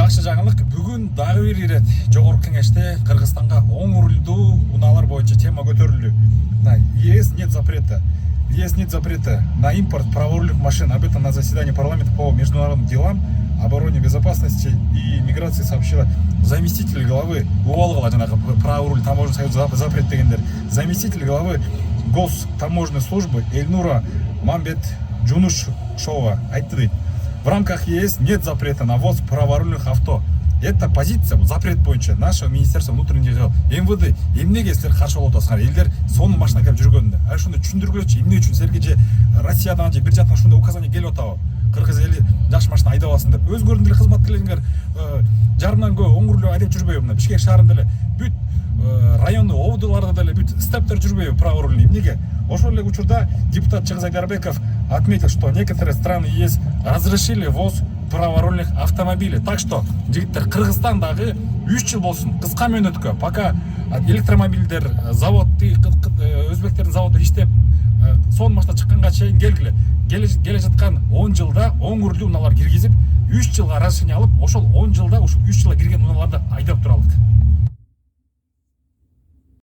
Жакшы жаңылык. Бүгүн дагы бир ирет жогорку кеңеште Кыргызстанга оң рулдуу унаалар боюнча тема көтөрүлдү. ЕС нет запрета. ЕС нет запрета на импорт праворульных машин. Об этом на заседании парламента по международным делам, обороне, безопасности и миграции сообщила заместитель главы праворуль таможенный союз запрет дегендер. Заместитель главы Гостаможенной службы Эльнура Мамбетжунушова айтты дейт. В рамках ЕС нет запрета на ввоз праворульных авто. Это позиция, запрет боюнча нашего министерства внутренних дел. МВД, эмнеге силер каршы болуп атасыңар? Элдер сонун машина кирип жүргөндө. Ошону түшүндүргүлөчү, эмне үчүн силерге же Россиядан же бир жактан ушундай указание келип атабы? Кыргыз эли жакшы машина айдабасын деп. Өзгөрдүң деле кызматкерлериңер жарымдан көп оң рулдуу айдап жүрбөйбү мына Бишкек шаарында деле бүт райондуу ОВДларда деле бүт стептер жүрбөйбү праворульный. Эмнеге? Ошол эле учурда депутат Чыгыз Айдарбеков отметил, что некоторые страны ЕС разрешили ввоз праворульных автомобилей. Так что, жигиттер, Кыргызстандагы 3 жыл болсун, кыска мөөнөткө, пока электромобилдер, заводды, өзбектердин заводу иштеп, сонун машина чыкканга чейин келе жаткан 10 жылда оң рулдуу унаалар киргизип, 3 жылга разрешение алып, ошол 10 жылда ушул 3 жылга кирген унааларды айдап туралык.